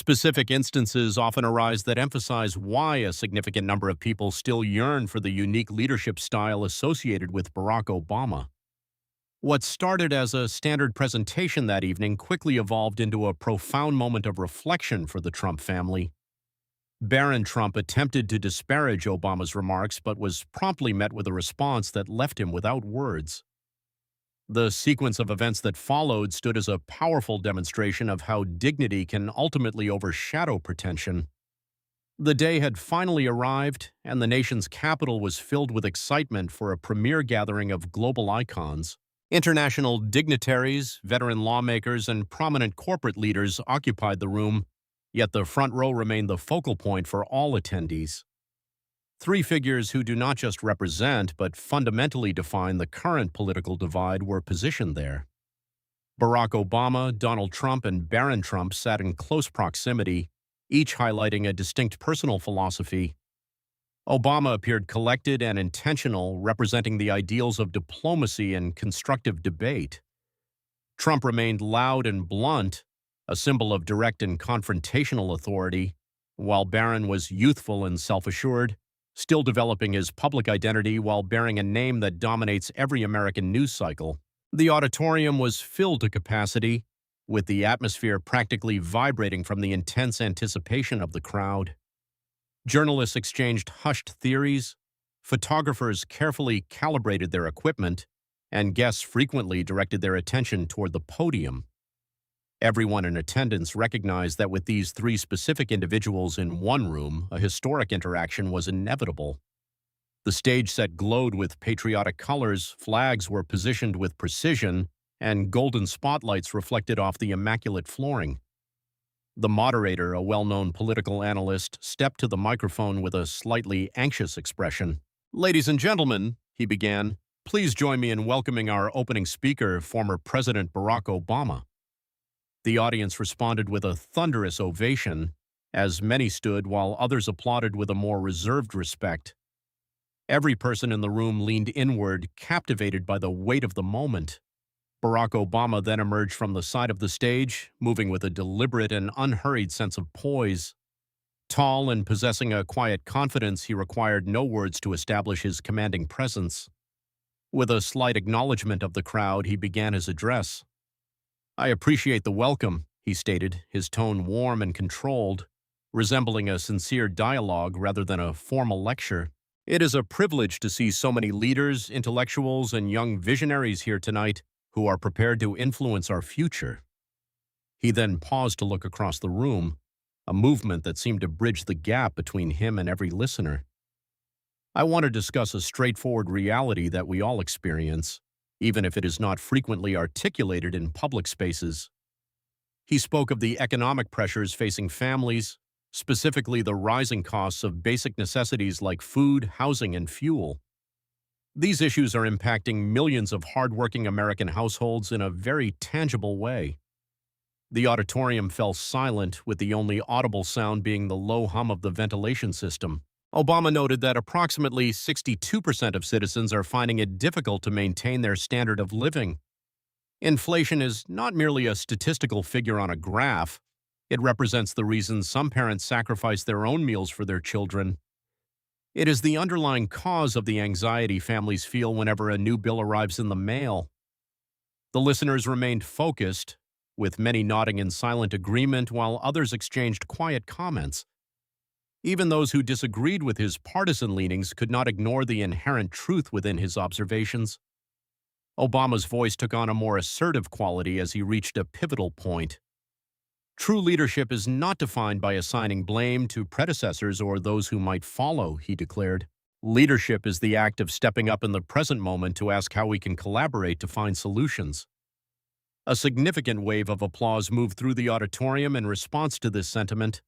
Specific instances often arise that emphasize why a significant number of people still yearn for the unique leadership style associated with Barack Obama. What started as a standard presentation that evening quickly evolved into a profound moment of reflection for the Trump family. Barron Trump attempted to disparage Obama's remarks but was promptly met with a response that left him without words. The sequence of events that followed stood as a powerful demonstration of how dignity can ultimately overshadow pretension. The day had finally arrived, and the nation's capital was filled with excitement for a premier gathering of global icons. International dignitaries, veteran lawmakers, and prominent corporate leaders occupied the room, yet the front row remained the focal point for all attendees. Three figures who do not just represent but fundamentally define the current political divide were positioned there. Barack Obama, Donald Trump, and Barron Trump sat in close proximity, each highlighting a distinct personal philosophy. Obama appeared collected and intentional, representing the ideals of diplomacy and constructive debate. Trump remained loud and blunt, a symbol of direct and confrontational authority, while Barron was youthful and self-assured, still developing his public identity while bearing a name that dominates every American news cycle. The auditorium was filled to capacity, with the atmosphere practically vibrating from the intense anticipation of the crowd. Journalists exchanged hushed theories, photographers carefully calibrated their equipment, and guests frequently directed their attention toward the podium. Everyone in attendance recognized that with these three specific individuals in one room, a historic interaction was inevitable. The stage set glowed with patriotic colors, flags were positioned with precision, and golden spotlights reflected off the immaculate flooring. The moderator, a well-known political analyst, stepped to the microphone with a slightly anxious expression. "Ladies and gentlemen," he began, "please join me in welcoming our opening speaker, former President Barack Obama." The audience responded with a thunderous ovation, as many stood while others applauded with a more reserved respect. Every person in the room leaned inward, captivated by the weight of the moment. Barack Obama then emerged from the side of the stage, moving with a deliberate and unhurried sense of poise. Tall and possessing a quiet confidence, he required no words to establish his commanding presence. With a slight acknowledgement of the crowd, he began his address. "I appreciate the welcome," he stated, his tone warm and controlled, resembling a sincere dialogue rather than a formal lecture. "It is a privilege to see so many leaders, intellectuals, and young visionaries here tonight who are prepared to influence our future." He then paused to look across the room, a movement that seemed to bridge the gap between him and every listener. "I want to discuss a straightforward reality that we all experience, even if it is not frequently articulated in public spaces." He spoke of the economic pressures facing families, specifically the rising costs of basic necessities like food, housing, and fuel. These issues are impacting millions of hardworking American households in a very tangible way. The auditorium fell silent, with the only audible sound being the low hum of the ventilation system. Obama noted that approximately 62% of citizens are finding it difficult to maintain their standard of living. Inflation is not merely a statistical figure on a graph. It represents the reasons some parents sacrifice their own meals for their children. It is the underlying cause of the anxiety families feel whenever a new bill arrives in the mail. The listeners remained focused, with many nodding in silent agreement while others exchanged quiet comments. Even those who disagreed with his partisan leanings could not ignore the inherent truth within his observations. Obama's voice took on a more assertive quality as he reached a pivotal point. "True leadership is not defined by assigning blame to predecessors or those who might follow," he declared. "Leadership is the act of stepping up in the present moment to ask how we can collaborate to find solutions." A significant wave of applause moved through the auditorium in response to this sentiment.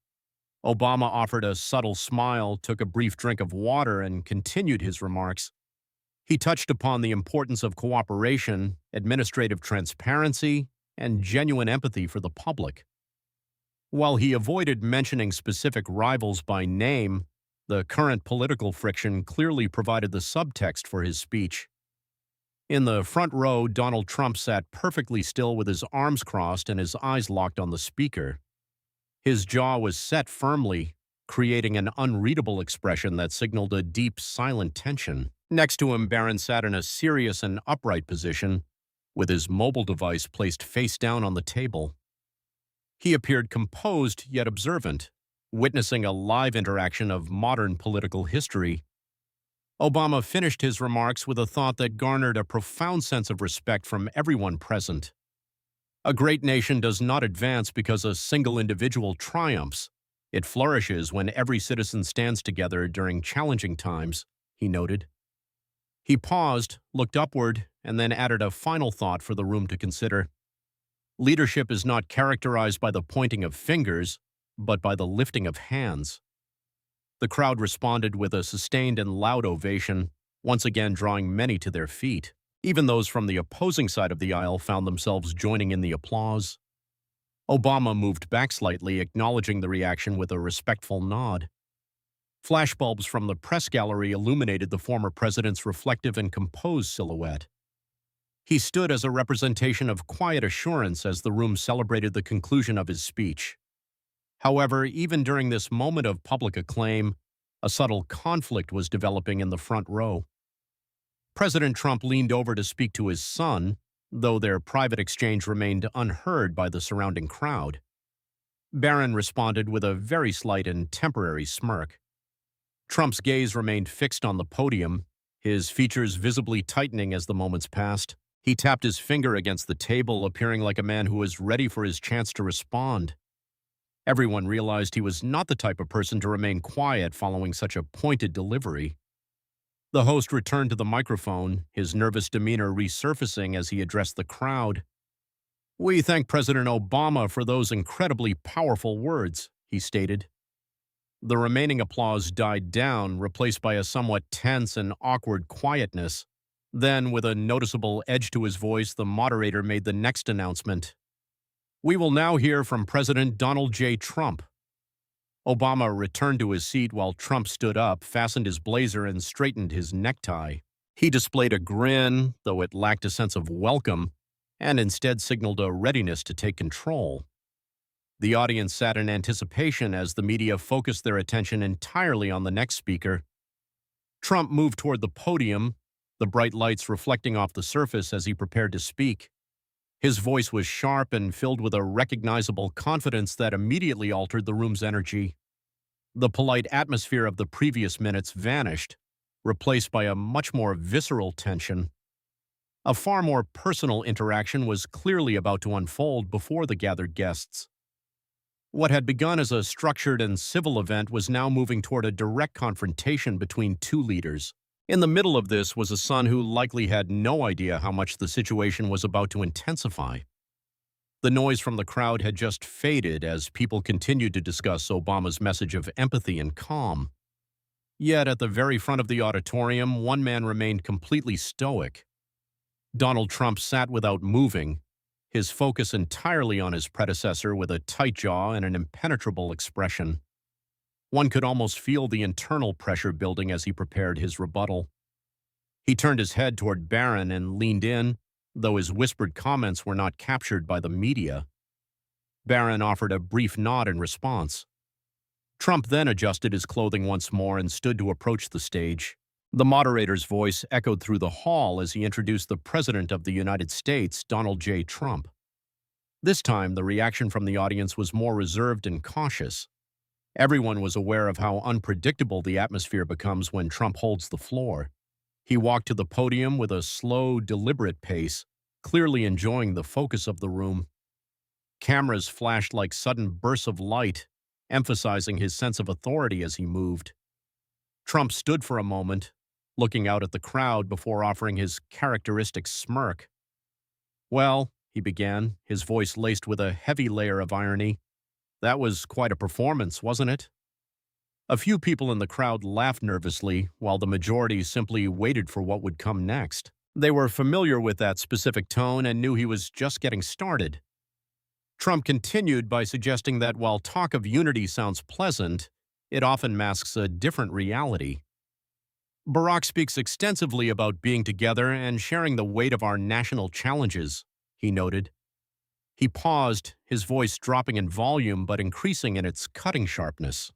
Obama offered a subtle smile, took a brief drink of water, and continued his remarks. He touched upon the importance of cooperation, administrative transparency, and genuine empathy for the public. While he avoided mentioning specific rivals by name, the current political friction clearly provided the subtext for his speech. In the front row, Donald Trump sat perfectly still with his arms crossed and his eyes locked on the speaker. His jaw was set firmly, creating an unreadable expression that signaled a deep, silent tension. Next to him, Barron sat in a serious and upright position, with his mobile device placed face down on the table. He appeared composed yet observant, witnessing a live interaction of modern political history. Obama finished his remarks with a thought that garnered a profound sense of respect from everyone present. A great nation does not advance because a single individual triumphs. It flourishes when every citizen stands together during challenging times, he noted. He paused, looked upward, and then added a final thought for the room to consider. Leadership is not characterized by the pointing of fingers, but by the lifting of hands. The crowd responded with a sustained and loud ovation, once again drawing many to their feet. Even those from the opposing side of the aisle found themselves joining in the applause. Obama moved back slightly, acknowledging the reaction with a respectful nod. Flashbulbs from the press gallery illuminated the former president's reflective and composed silhouette. He stood as a representation of quiet assurance as the room celebrated the conclusion of his speech. However, even during this moment of public acclaim, a subtle conflict was developing in the front row. President Trump leaned over to speak to his son, though their private exchange remained unheard by the surrounding crowd. Barron responded with a very slight and temporary smirk. Trump's gaze remained fixed on the podium, his features visibly tightening as the moments passed. He tapped his finger against the table, appearing like a man who was ready for his chance to respond. Everyone realized he was not the type of person to remain quiet following such a pointed delivery. The host returned to the microphone, his nervous demeanor resurfacing as he addressed the crowd. "We thank President Obama for those incredibly powerful words," he stated. The remaining applause died down, replaced by a somewhat tense and awkward quietness. Then, with a noticeable edge to his voice, the moderator made the next announcement. "We will now hear from President Donald J. Trump." Obama returned to his seat while Trump stood up, fastened his blazer, and straightened his necktie. He displayed a grin, though it lacked a sense of welcome, and instead signaled a readiness to take control. The audience sat in anticipation as the media focused their attention entirely on the next speaker. Trump moved toward the podium, the bright lights reflecting off the surface as he prepared to speak. His voice was sharp and filled with a recognizable confidence that immediately altered the room's energy. The polite atmosphere of the previous minutes vanished, replaced by a much more visceral tension. A far more personal interaction was clearly about to unfold before the gathered guests. What had begun as a structured and civil event was now moving toward a direct confrontation between two leaders. In the middle of this was a son who likely had no idea how much the situation was about to intensify. The noise from the crowd had just faded as people continued to discuss Obama's message of empathy and calm. Yet at the very front of the auditorium, one man remained completely stoic. Donald Trump sat without moving, his focus entirely on his predecessor with a tight jaw and an impenetrable expression. One could almost feel the internal pressure building as he prepared his rebuttal. He turned his head toward Barron and leaned in, though his whispered comments were not captured by the media. Barron offered a brief nod in response. Trump then adjusted his clothing once more and stood to approach the stage. The moderator's voice echoed through the hall as he introduced the President of the United States, Donald J. Trump. This time, the reaction from the audience was more reserved and cautious. Everyone was aware of how unpredictable the atmosphere becomes when Trump holds the floor. He walked to the podium with a slow, deliberate pace, clearly enjoying the focus of the room. Cameras flashed like sudden bursts of light, emphasizing his sense of authority as he moved. Trump stood for a moment, looking out at the crowd before offering his characteristic smirk. "Well," he began, his voice laced with a heavy layer of irony, "that was quite a performance, wasn't it?" A few people in the crowd laughed nervously, while the majority simply waited for what would come next. They were familiar with that specific tone and knew he was just getting started. Trump continued by suggesting that while talk of unity sounds pleasant, it often masks a different reality. "Barack speaks extensively about being together and sharing the weight of our national challenges," he noted. He paused, his voice dropping in volume but increasing in its cutting sharpness.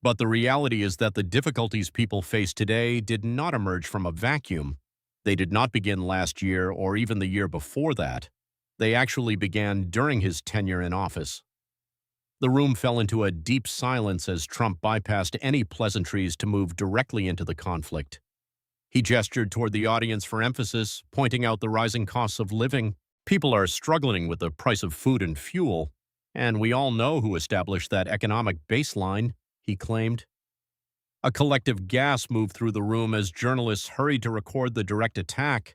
But the reality is that the difficulties people face today did not emerge from a vacuum. They did not begin last year or even the year before that. They actually began during his tenure in office. The room fell into a deep silence as Trump bypassed any pleasantries to move directly into the conflict. He gestured toward the audience for emphasis, pointing out the rising costs of living. People are struggling with the price of food and fuel, and we all know who established that economic baseline, he claimed. A collective gasp moved through the room as journalists hurried to record the direct attack.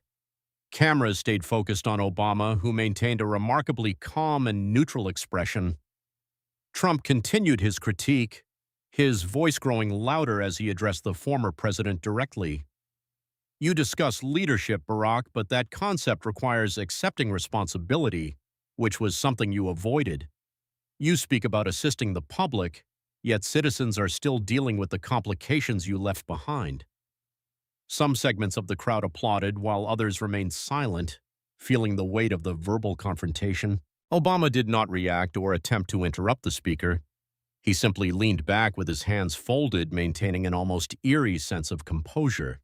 Cameras stayed focused on Obama, who maintained a remarkably calm and neutral expression. Trump continued his critique, his voice growing louder as he addressed the former president directly. You discuss leadership, Barack, but that concept requires accepting responsibility, which was something you avoided. You speak about assisting the public, yet citizens are still dealing with the complications you left behind. Some segments of the crowd applauded while others remained silent, feeling the weight of the verbal confrontation. Obama did not react or attempt to interrupt the speaker. He simply leaned back with his hands folded, maintaining an almost eerie sense of composure.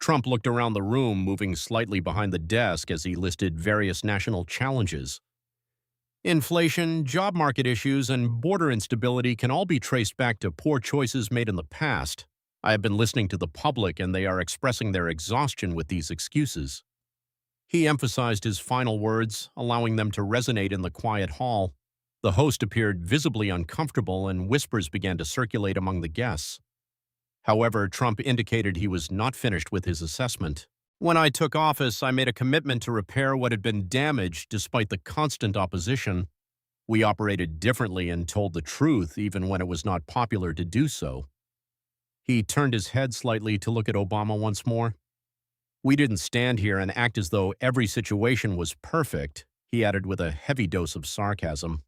Trump looked around the room, moving slightly behind the desk as he listed various national challenges. Inflation, job market issues, and border instability can all be traced back to poor choices made in the past. I have been listening to the public, and they are expressing their exhaustion with these excuses. He emphasized his final words, allowing them to resonate in the quiet hall. The host appeared visibly uncomfortable, and whispers began to circulate among the guests. However, Trump indicated he was not finished with his assessment. When I took office, I made a commitment to repair what had been damaged despite the constant opposition. We operated differently and told the truth even when it was not popular to do so. He turned his head slightly to look at Obama once more. We didn't stand here and act as though every situation was perfect, he added with a heavy dose of sarcasm.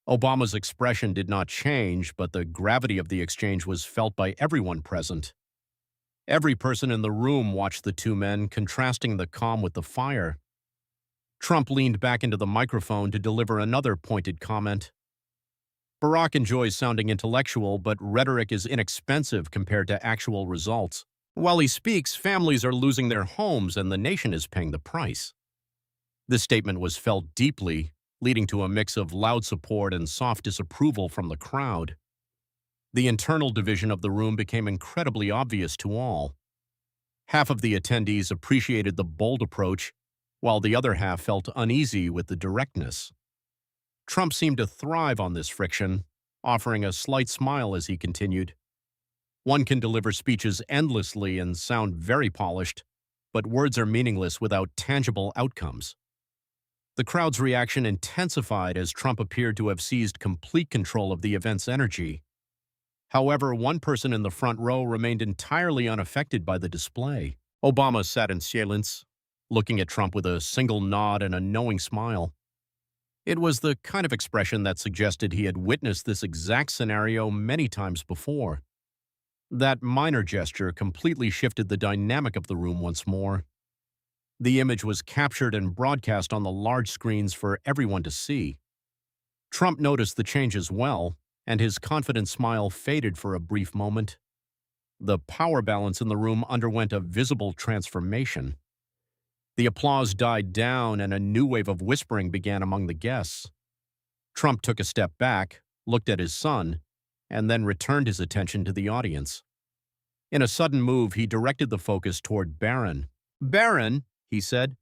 Obama's expression did not change, but the gravity of the exchange was felt by everyone present. Every person in the room watched the two men, contrasting the calm with the fire. Trump leaned back into the microphone to deliver another pointed comment. Barack enjoys sounding intellectual, but rhetoric is inexpensive compared to actual results. While he speaks, families are losing their homes and the nation is paying the price. This statement was felt deeply, leading to a mix of loud support and soft disapproval from the crowd. The internal division of the room became incredibly obvious to all. Half of the attendees appreciated the bold approach, while the other half felt uneasy with the directness. Trump seemed to thrive on this friction, offering a slight smile as he continued. One can deliver speeches endlessly and sound very polished, but words are meaningless without tangible outcomes. The crowd's reaction intensified as Trump appeared to have seized complete control of the event's energy. However, one person in the front row remained entirely unaffected by the display. Obama sat in silence, looking at Trump with a single nod and a knowing smile. It was the kind of expression that suggested he had witnessed this exact scenario many times before. That minor gesture completely shifted the dynamic of the room once more. The image was captured and broadcast on the large screens for everyone to see. Trump noticed the change as well, and his confident smile faded for a brief moment. The power balance in the room underwent a visible transformation. The applause died down and a new wave of whispering began among the guests. Trump took a step back, looked at his son, and then returned his attention to the audience. In a sudden move, he directed the focus toward Barron. "Barron," he said,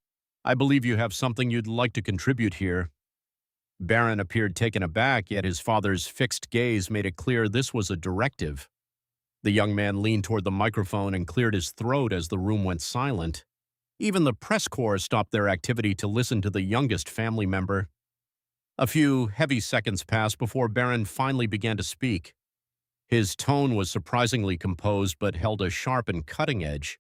"I believe you have something you'd like to contribute here." Barron appeared taken aback, yet his father's fixed gaze made it clear this was a directive. The young man leaned toward the microphone and cleared his throat as the room went silent. Even the press corps stopped their activity to listen to the youngest family member. A few heavy seconds passed before Barron finally began to speak. His tone was surprisingly composed but held a sharp and cutting edge.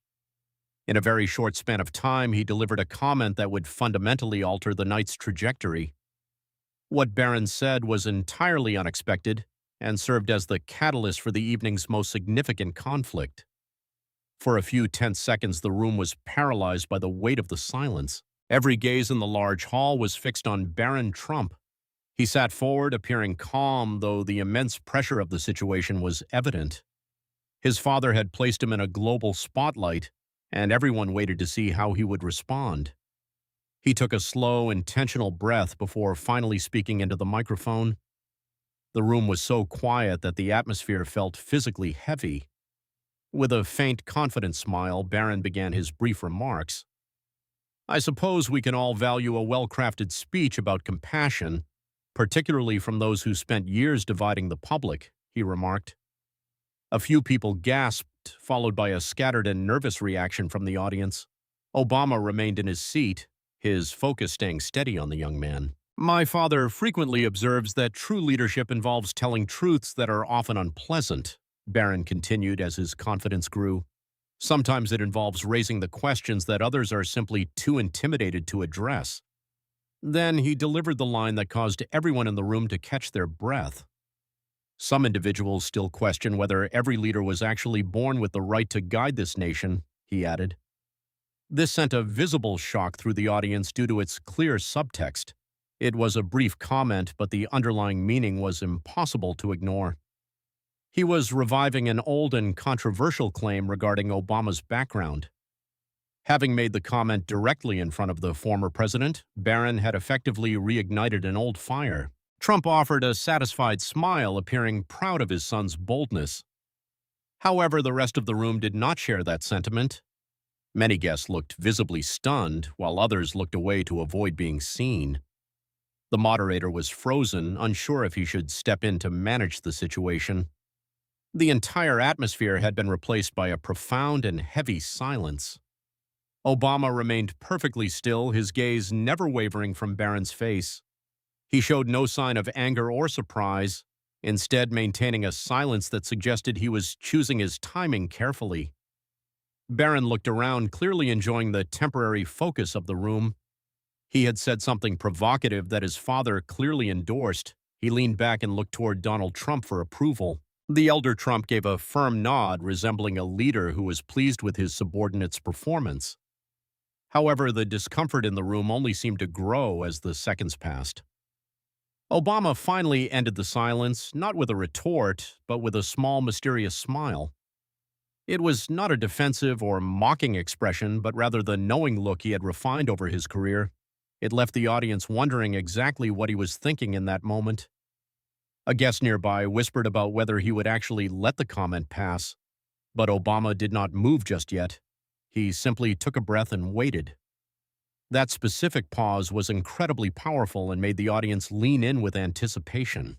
In a very short span of time, he delivered a comment that would fundamentally alter the night's trajectory. What Barron said was entirely unexpected and served as the catalyst for the evening's most significant conflict. For a few tense seconds, the room was paralyzed by the weight of the silence. Every gaze in the large hall was fixed on Barron Trump. He sat forward, appearing calm, though the immense pressure of the situation was evident. His father had placed him in a global spotlight, and everyone waited to see how he would respond. He took a slow, intentional breath before finally speaking into the microphone. The room was so quiet that the atmosphere felt physically heavy. With a faint, confident smile, Barron began his brief remarks. "I suppose we can all value a well-crafted speech about compassion, particularly from those who spent years dividing the public," he remarked. A few people gasped, followed by a scattered and nervous reaction from the audience. Obama remained in his seat, his focus staying steady on the young man. "My father frequently observes that true leadership involves telling truths that are often unpleasant," Barron continued as his confidence grew. "Sometimes it involves raising the questions that others are simply too intimidated to address." Then he delivered the line that caused everyone in the room to catch their breath. "Some individuals still question whether every leader was actually born with the right to guide this nation," he added. This sent a visible shock through the audience due to its clear subtext. It was a brief comment, but the underlying meaning was impossible to ignore. He was reviving an old and controversial claim regarding Obama's background. Having made the comment directly in front of the former president, Barron had effectively reignited an old fire. Trump offered a satisfied smile, appearing proud of his son's boldness. However, the rest of the room did not share that sentiment. Many guests looked visibly stunned, while others looked away to avoid being seen. The moderator was frozen, unsure if he should step in to manage the situation. The entire atmosphere had been replaced by a profound and heavy silence. Obama remained perfectly still, his gaze never wavering from Barron's face. He showed no sign of anger or surprise, instead maintaining a silence that suggested he was choosing his timing carefully. Barron looked around, clearly enjoying the temporary focus of the room. He had said something provocative that his father clearly endorsed. He leaned back and looked toward Donald Trump for approval. The elder Trump gave a firm nod, resembling a leader who was pleased with his subordinate's performance. However, the discomfort in the room only seemed to grow as the seconds passed. Obama finally ended the silence, not with a retort, but with a small, mysterious smile. It was not a defensive or mocking expression, but rather the knowing look he had refined over his career. It left the audience wondering exactly what he was thinking in that moment. A guest nearby whispered about whether he would actually let the comment pass, but Obama did not move just yet. He simply took a breath and waited. That specific pause was incredibly powerful and made the audience lean in with anticipation.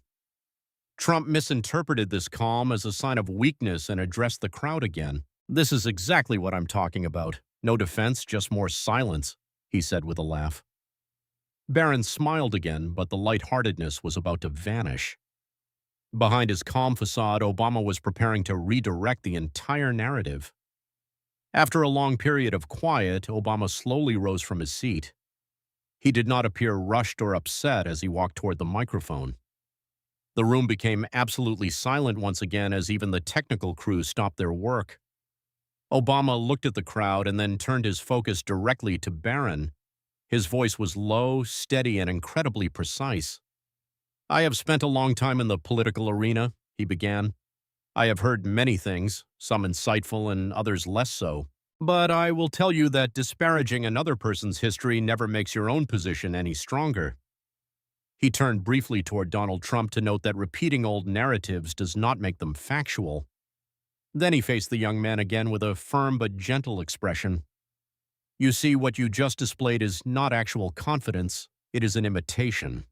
Trump misinterpreted this calm as a sign of weakness and addressed the crowd again. "This is exactly what I'm talking about. No defense, just more silence," he said with a laugh. Barron smiled again, but the lightheartedness was about to vanish. Behind his calm facade, Obama was preparing to redirect the entire narrative. After a long period of quiet, Obama slowly rose from his seat. He did not appear rushed or upset as he walked toward the microphone. The room became absolutely silent once again as even the technical crew stopped their work. Obama looked at the crowd and then turned his focus directly to Barron. His voice was low, steady, and incredibly precise. "I have spent a long time in the political arena," he began. "I have heard many things, some insightful and others less so. But I will tell you that disparaging another person's history never makes your own position any stronger." He turned briefly toward Donald Trump to note that repeating old narratives does not make them factual. Then he faced the young man again with a firm but gentle expression. "You see, what you just displayed is not actual confidence, it is an imitation.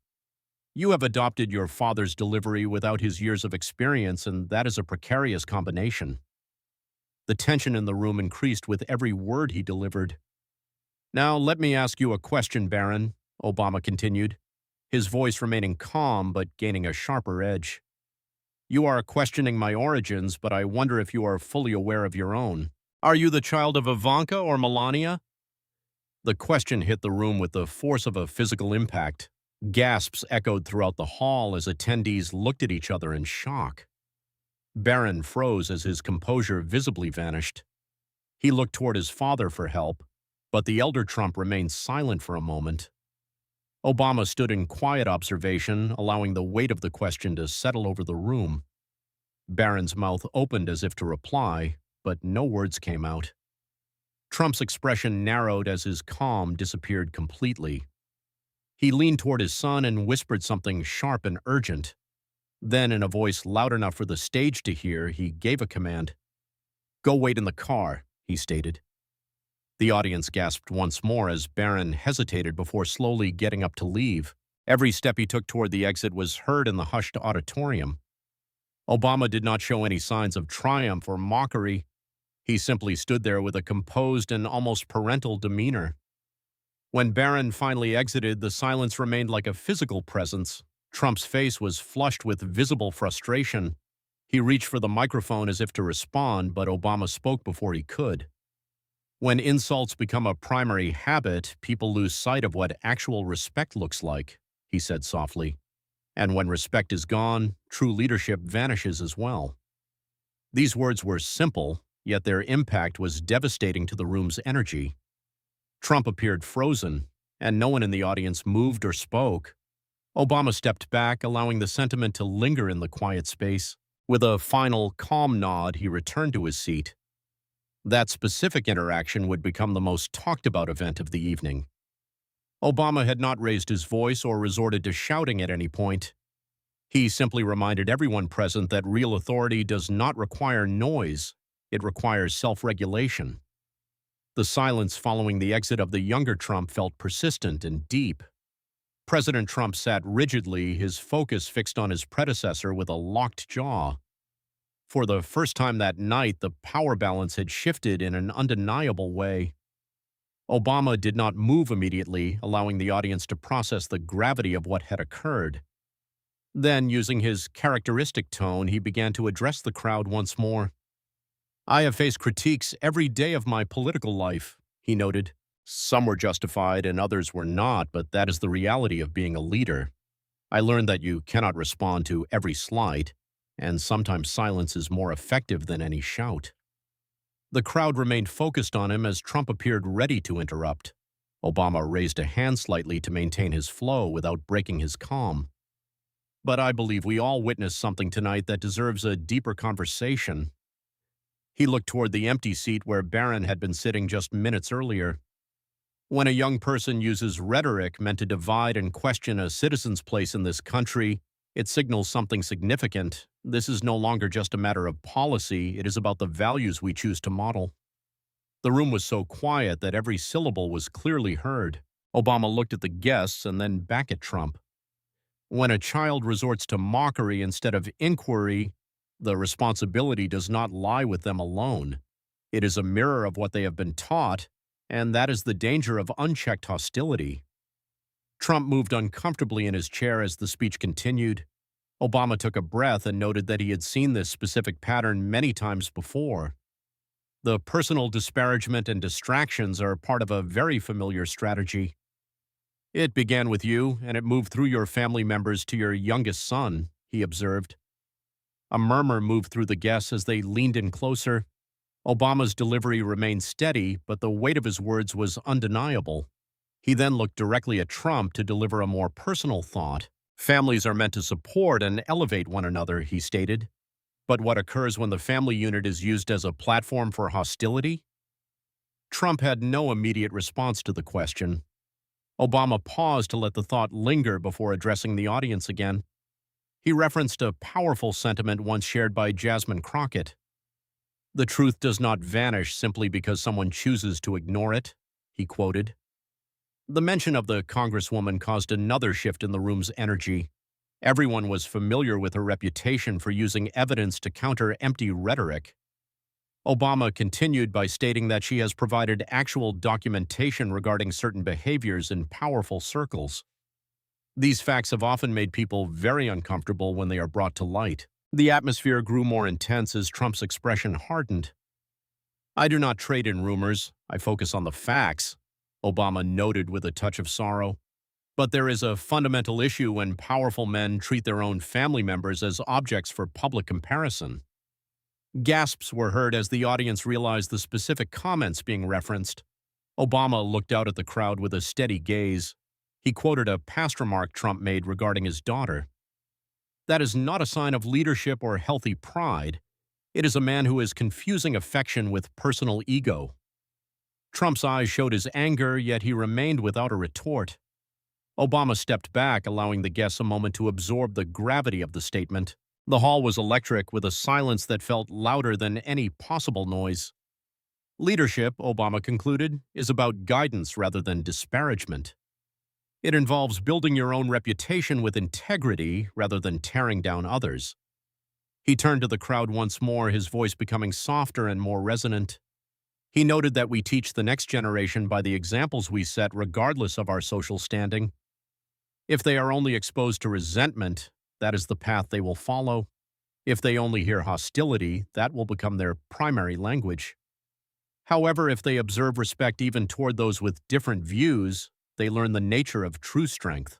You have adopted your father's delivery without his years of experience, and that is a precarious combination." The tension in the room increased with every word he delivered. "Now, let me ask you a question, Barron," Obama continued, his voice remaining calm but gaining a sharper edge. "You are questioning my origins, but I wonder if you are fully aware of your own. Are you the child of Ivanka or Melania?" The question hit the room with the force of a physical impact. Gasps echoed throughout the hall as attendees looked at each other in shock. Barron froze as his composure visibly vanished. He looked toward his father for help, But the elder Trump remained silent for a moment. Obama stood in quiet observation, allowing the weight of the question to settle over the room. Barron's mouth opened as if to reply, but no words came out. Trump's expression narrowed as his calm disappeared completely. He leaned toward his son and whispered something sharp and urgent. Then, in a voice loud enough for the stage to hear, he gave a command. "Go wait in the car," he stated. The audience gasped once more as Barron hesitated before slowly getting up to leave. Every step he took toward the exit was heard in the hushed auditorium. Obama did not show any signs of triumph or mockery. He simply stood there with a composed and almost parental demeanor. When Barron finally exited, the silence remained like a physical presence. Trump's face was flushed with visible frustration. He reached for the microphone as if to respond, but Obama spoke before he could. When insults become a primary habit, people lose sight of what actual respect looks like, he said softly. And when respect is gone, true leadership vanishes as well. These words were simple, yet their impact was devastating to the room's energy. Trump appeared frozen, and no one in the audience moved or spoke. Obama stepped back, allowing the sentiment to linger in the quiet space. With a final, calm nod, he returned to his seat. That specific interaction would become the most talked-about event of the evening. Obama had not raised his voice or resorted to shouting at any point. He simply reminded everyone present that real authority does not require noise, it requires self-regulation. The silence following the exit of the younger Trump felt persistent and deep. President Trump sat rigidly, his focus fixed on his predecessor with a locked jaw. For the first time that night, the power balance had shifted in an undeniable way. Obama did not move immediately, allowing the audience to process the gravity of what had occurred. Then, using his characteristic tone, he began to address the crowd once more. "I have faced critiques every day of my political life," he noted. "Some were justified and others were not, but that is the reality of being a leader. I learned that you cannot respond to every slight, and sometimes silence is more effective than any shout." The crowd remained focused on him as Trump appeared ready to interrupt. Obama raised a hand slightly to maintain his flow without breaking his calm. "But I believe we all witnessed something tonight that deserves a deeper conversation." He looked toward the empty seat where Barron had been sitting just minutes earlier. When a young person uses rhetoric meant to divide and question a citizen's place in this country, it signals something significant. This is no longer just a matter of policy, it is about the values we choose to model. The room was so quiet that every syllable was clearly heard. Obama looked at the guests and then back at Trump. When a child resorts to mockery instead of inquiry, the responsibility does not lie with them alone. It is a mirror of what they have been taught, and that is the danger of unchecked hostility. Trump moved uncomfortably in his chair as the speech continued. Obama took a breath and noted that he had seen this specific pattern many times before. The personal disparagement and distractions are part of a very familiar strategy. "It began with you, and it moved through your family members to your youngest son," he observed. A murmur moved through the guests as they leaned in closer. Obama's delivery remained steady, but the weight of his words was undeniable. He then looked directly at Trump to deliver a more personal thought. "Families are meant to support and elevate one another," he stated. "But what occurs when the family unit is used as a platform for hostility?" Trump had no immediate response to the question. Obama paused to let the thought linger before addressing the audience again. He referenced a powerful sentiment once shared by Jasmine Crockett. "The truth does not vanish simply because someone chooses to ignore it," he quoted. The mention of the Congresswoman caused another shift in the room's energy. Everyone was familiar with her reputation for using evidence to counter empty rhetoric. Obama continued by stating that she has provided actual documentation regarding certain behaviors in powerful circles. These facts have often made people very uncomfortable when they are brought to light. The atmosphere grew more intense as Trump's expression hardened. "I do not trade in rumors, I focus on the facts," Obama noted with a touch of sorrow. "But there is a fundamental issue when powerful men treat their own family members as objects for public comparison." Gasps were heard as the audience realized the specific comments being referenced. Obama looked out at the crowd with a steady gaze. He quoted a past remark Trump made regarding his daughter. "That is not a sign of leadership or healthy pride. It is a man who is confusing affection with personal ego." Trump's eyes showed his anger, yet he remained without a retort. Obama stepped back, allowing the guests a moment to absorb the gravity of the statement. The hall was electric, with a silence that felt louder than any possible noise. Leadership, Obama concluded, is about guidance rather than disparagement. It involves building your own reputation with integrity rather than tearing down others. He turned to the crowd once more, his voice becoming softer and more resonant. He noted that we teach the next generation by the examples we set, regardless of our social standing. If they are only exposed to resentment, that is the path they will follow. If they only hear hostility, that will become their primary language. However, if they observe respect even toward those with different views, they learn the nature of true strength.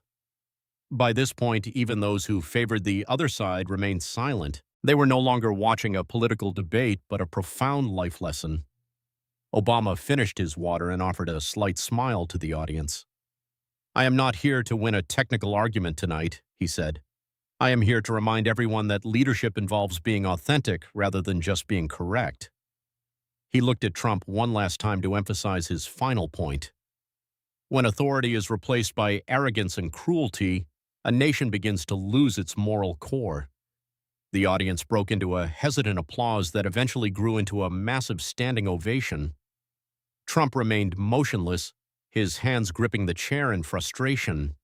By this point, even those who favored the other side remained silent. They were no longer watching a political debate, but a profound life lesson. Obama finished his water and offered a slight smile to the audience. "I am not here to win a technical argument tonight," he said. "I am here to remind everyone that leadership involves being authentic rather than just being correct." He looked at Trump one last time to emphasize his final point. When authority is replaced by arrogance and cruelty, a nation begins to lose its moral core. The audience broke into a hesitant applause that eventually grew into a massive standing ovation. Trump remained motionless, his hands gripping the chair in frustration.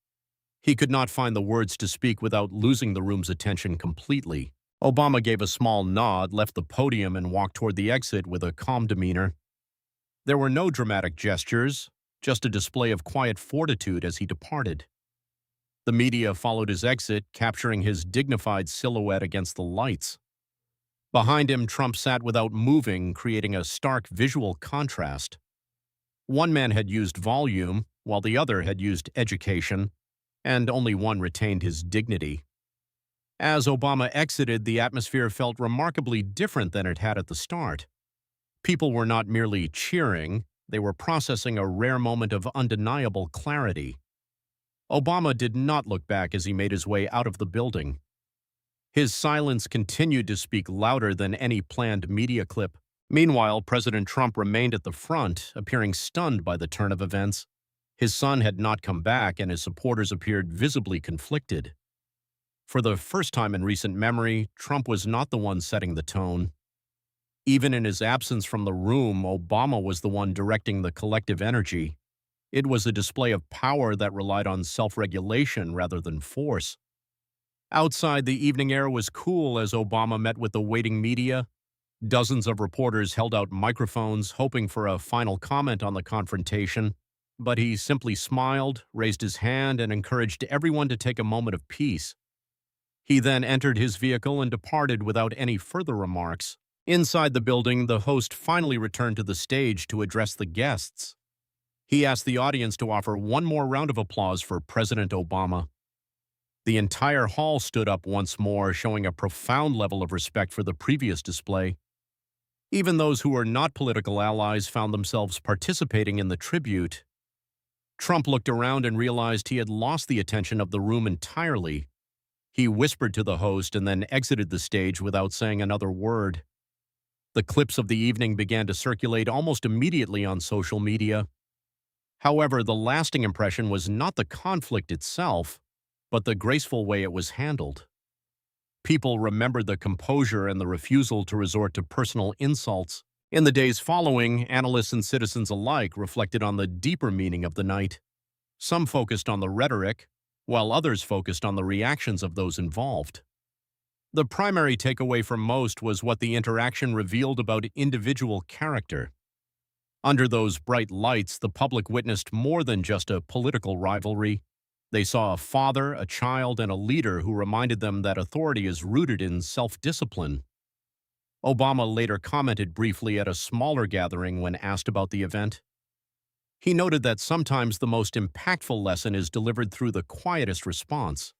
He could not find the words to speak without losing the room's attention completely. Obama gave a small nod, left the podium, and walked toward the exit with a calm demeanor. There were no dramatic gestures, just a display of quiet fortitude as he departed. The media followed his exit, capturing his dignified silhouette against the lights. Behind him, Trump sat without moving, creating a stark visual contrast. One man had used volume, while the other had used education, and only one retained his dignity. As Obama exited, the atmosphere felt remarkably different than it had at the start. People were not merely cheering, they were processing a rare moment of undeniable clarity. Obama did not look back as he made his way out of the building. His silence continued to speak louder than any planned media clip. Meanwhile, President Trump remained at the front, appearing stunned by the turn of events. His son had not come back, and his supporters appeared visibly conflicted. For the first time in recent memory, Trump was not the one setting the tone. Even in his absence from the room, Obama was the one directing the collective energy. It was a display of power that relied on self-regulation rather than force. Outside, the evening air was cool as Obama met with the waiting media. Dozens of reporters held out microphones, hoping for a final comment on the confrontation, but he simply smiled, raised his hand, and encouraged everyone to take a moment of peace. He then entered his vehicle and departed without any further remarks. Inside the building, the host finally returned to the stage to address the guests. He asked the audience to offer one more round of applause for President Obama. The entire hall stood up once more, showing a profound level of respect for the previous display. Even those who were not political allies found themselves participating in the tribute. Trump looked around and realized he had lost the attention of the room entirely. He whispered to the host and then exited the stage without saying another word. The clips of the evening began to circulate almost immediately on social media. However, the lasting impression was not the conflict itself, but the graceful way it was handled. People remembered the composure and the refusal to resort to personal insults. In the days following, analysts and citizens alike reflected on the deeper meaning of the night. Some focused on the rhetoric, while others focused on the reactions of those involved. The primary takeaway for most was what the interaction revealed about individual character. Under those bright lights, the public witnessed more than just a political rivalry. They saw a father, a child, and a leader who reminded them that authority is rooted in self-discipline. Obama later commented briefly at a smaller gathering when asked about the event. He noted that sometimes the most impactful lesson is delivered through the quietest response.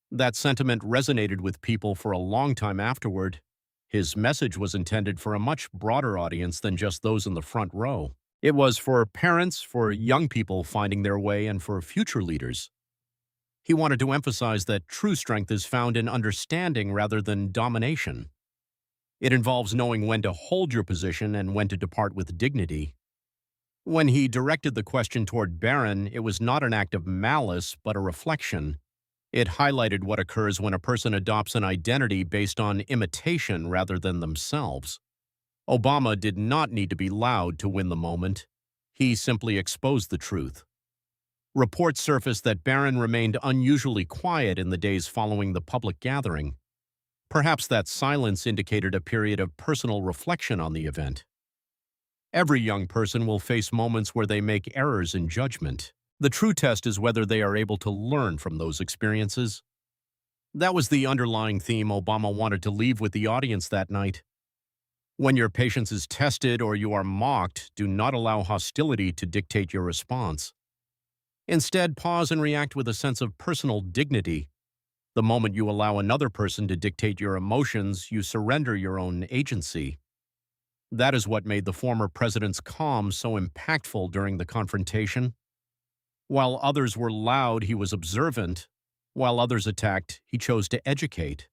That sentiment resonated with people for a long time afterward. His message was intended for a much broader audience than just those in the front row. It was for parents, for young people finding their way, and for future leaders. He wanted to emphasize that true strength is found in understanding rather than domination. It involves knowing when to hold your position and when to depart with dignity. When he directed the question toward Barron, it was not an act of malice, but a reflection. It highlighted what occurs when a person adopts an identity based on imitation rather than themselves. Obama did not need to be loud to win the moment. He simply exposed the truth. Reports surfaced that Barron remained unusually quiet in the days following the public gathering. Perhaps that silence indicated a period of personal reflection on the event. Every young person will face moments where they make errors in judgment. The true test is whether they are able to learn from those experiences. That was the underlying theme Obama wanted to leave with the audience that night. When your patience is tested or you are mocked, do not allow hostility to dictate your response. Instead, pause and react with a sense of personal dignity. The moment you allow another person to dictate your emotions, you surrender your own agency. That is what made the former president's calm so impactful during the confrontation. While others were loud, he was observant. While others attacked, he chose to educate.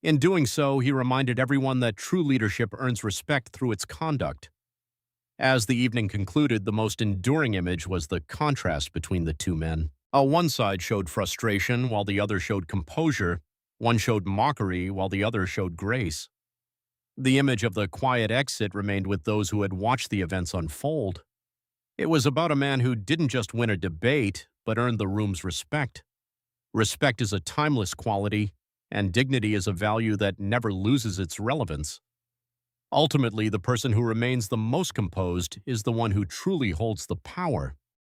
In doing so, he reminded everyone that true leadership earns respect through its conduct. As the evening concluded, the most enduring image was the contrast between the two men. One side showed frustration, while the other showed composure. One showed mockery, while the other showed grace. The image of the quiet exit remained with those who had watched the events unfold. It was about a man who didn't just win a debate, but earned the room's respect. Respect is a timeless quality, and dignity is a value that never loses its relevance. Ultimately, the person who remains the most composed is the one who truly holds the power.